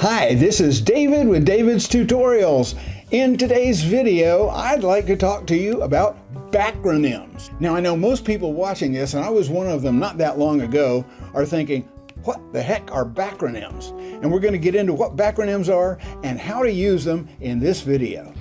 Hi, this is David with David's Tutorials. In today's video, I'd like to talk to you about backronyms. Now, I know most people watching this, and I was one of them not that long ago, are thinking, what the heck are backronyms? And we're going to get into what backronyms are and how to use them in this video.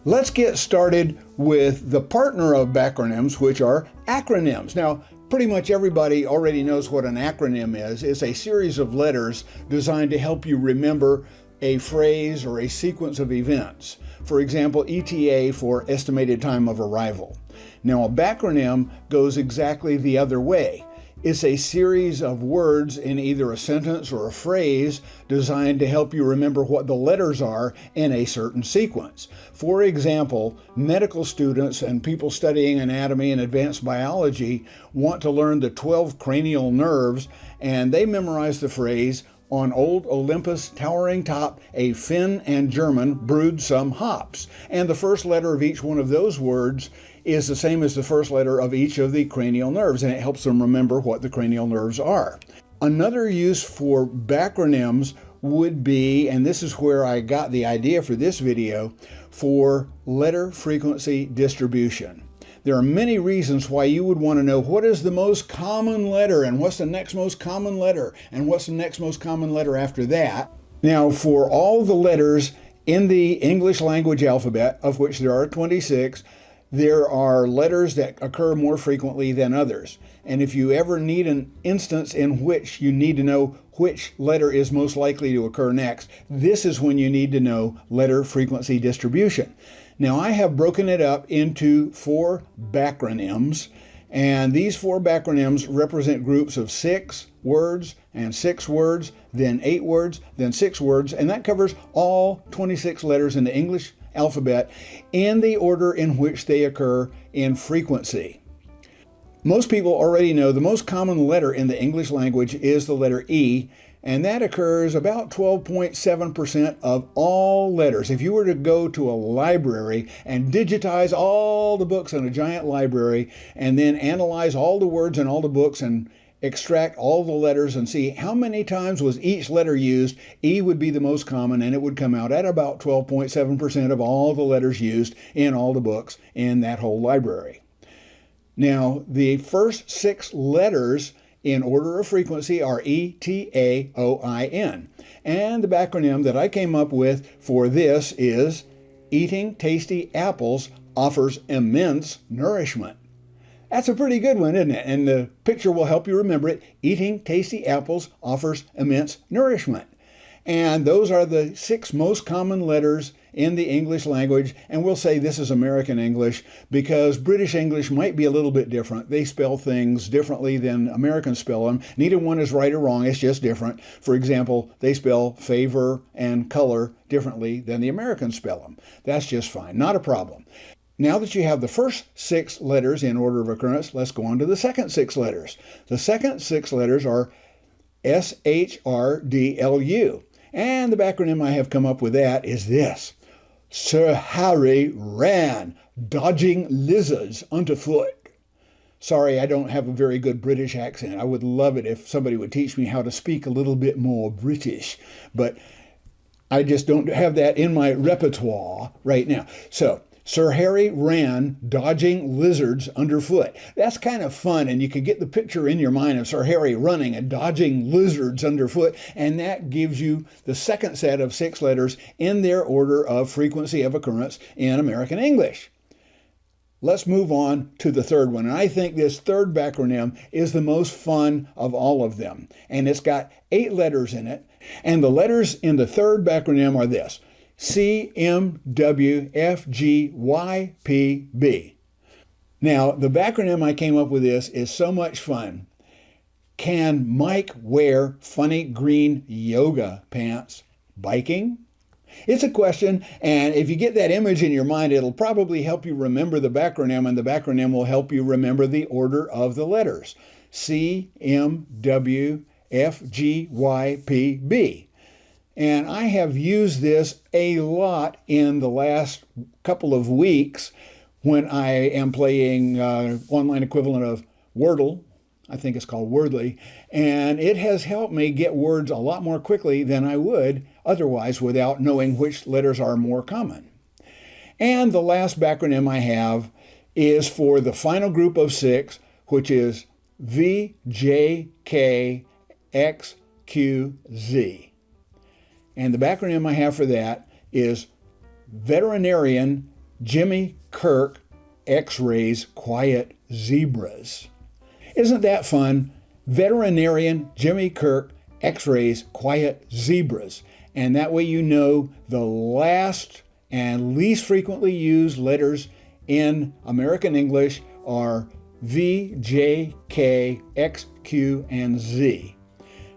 Let's get started with the partner of backronyms, which are acronyms. Now, pretty much everybody already knows what an acronym is. It's a series of letters designed to help you remember a phrase or a sequence of events. For example, ETA for estimated time of arrival. Now, a backronym goes exactly the other way. It's a series of words in either a sentence or a phrase designed to help you remember what the letters are in a certain sequence. For example, medical students and people studying anatomy and advanced biology want to learn the 12 cranial nerves, and they memorize the phrase, "On old Olympus towering top, a Finn and German brewed some hops." And the first letter of each one of those words is the same as the first letter of each of the cranial nerves, and it helps them remember what the cranial nerves are. Another use for backronyms would be, and this is where I got the idea for this video, for letter frequency distribution. There are many reasons why you would want to know what is the most common letter and what's the next most common letter and what's the next most common letter after that. Now, for all the letters in the English language alphabet, of which there are 26, there are letters that occur more frequently than others. And if you ever need an instance in which you need to know which letter is most likely to occur next, this is when you need to know letter frequency distribution. Now, I have broken it up into 4 backronyms, and these 4 backronyms represent groups of 6 words and 6 words, then 8 words, then 6 words, and that covers all 26 letters in the English alphabet in the order in which they occur in frequency. Most people already know the most common letter in the English language is the letter E, and that occurs about 12.7% of all letters. If you were to go to a library and digitize all the books in a giant library and then analyze all the words in all the books and extract all the letters and see how many times was each letter used, E would be the most common, and it would come out at about 12.7% of all the letters used in all the books in that whole library. Now, the first 6 letters in order of frequency are E, T, A, O, I, N. And the backronym that I came up with for this is Eating Tasty Apples Offers Immense Nourishment. That's a pretty good one, isn't it? And the picture will help you remember it. Eating tasty apples offers immense nourishment. And those are the 6 most common letters in the English language. And we'll say this is American English because British English might be a little bit different. They spell things differently than Americans spell them. Neither one is right or wrong. It's just different. For example, they spell favor and color differently than the Americans spell them. That's just fine. Not a problem. Now that you have the first 6 letters in order of occurrence, let's go on to the second 6 letters. The second 6 letters are SHRDLU. And the backronym I have come up with that is this. Sir Harry ran, dodging lizards underfoot. Sorry, I don't have a very good British accent. I would love it if somebody would teach me how to speak a little bit more British, but I just don't have that in my repertoire right now. So, Sir Harry ran, dodging lizards underfoot. That's kind of fun, and you can get the picture in your mind of Sir Harry running and dodging lizards underfoot, and that gives you the second set of 6 letters in their order of frequency of occurrence in American English. Let's move on to the third one, and I think this third backronym is the most fun of all of them, and it's got 8 letters in it, and the letters in the third backronym are this. C, M, W, F, G, Y, P, B. Now, the backronym I came up with this is so much fun. Can Mike wear funny green yoga pants biking? It's a question, and if you get that image in your mind, it'll probably help you remember the backronym, and the backronym will help you remember the order of the letters. C, M, W, F, G, Y, P, B. And I have used this a lot in the last couple of weeks when I am playing online equivalent of Wordle I think it's called Wordly, and it has helped me get words a lot more quickly than I would otherwise without knowing which letters are more common. And the last backronym I have is for the final group of 6, which is VJKXQZ. And the backronym I have for that is Veterinarian Jimmy Kirk X-rays Quiet Zebras. Isn't that fun? Veterinarian Jimmy Kirk X-rays Quiet Zebras. And that way you know the last and least frequently used letters in American English are V, J, K, X, Q, and Z.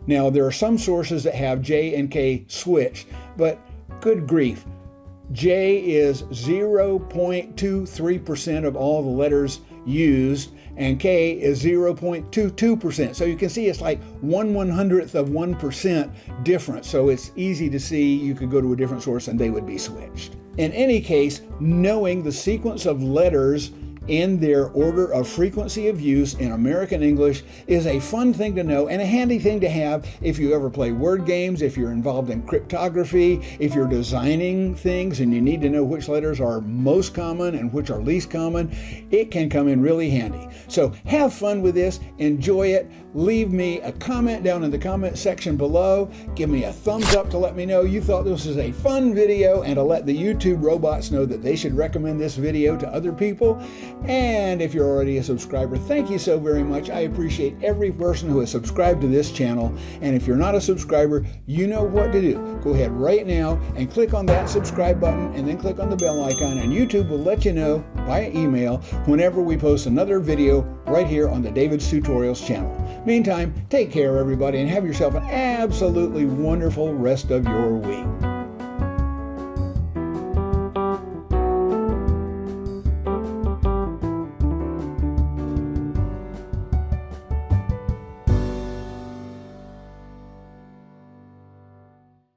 Now, there are some sources that have J and K switched, but good grief. J is 0.23% of all the letters used, and K is 0.22%. So you can see it's like 1/100th of 1% difference. So it's easy to see you could go to a different source and they would be switched. In any case, knowing the sequence of letters in their order of frequency of use in American English is a fun thing to know and a handy thing to have if you ever play word games, if you're involved in cryptography, if you're designing things and you need to know which letters are most common and which are least common. It can come in really handy. So have fun with this, enjoy it, leave me a comment down in the comment section below, give me a thumbs up to let me know you thought this was a fun video and to let the YouTube robots know that they should recommend this video to other people. And if you're already a subscriber, thank you so very much. I appreciate every person who has subscribed to this channel. And if you're not a subscriber, you know what to do. Go ahead right now and click on that subscribe button and then click on the bell icon, and YouTube will let you know via email whenever we post another video right here on the David's Tutorials channel. Meantime, take care everybody and have yourself an absolutely wonderful rest of your week.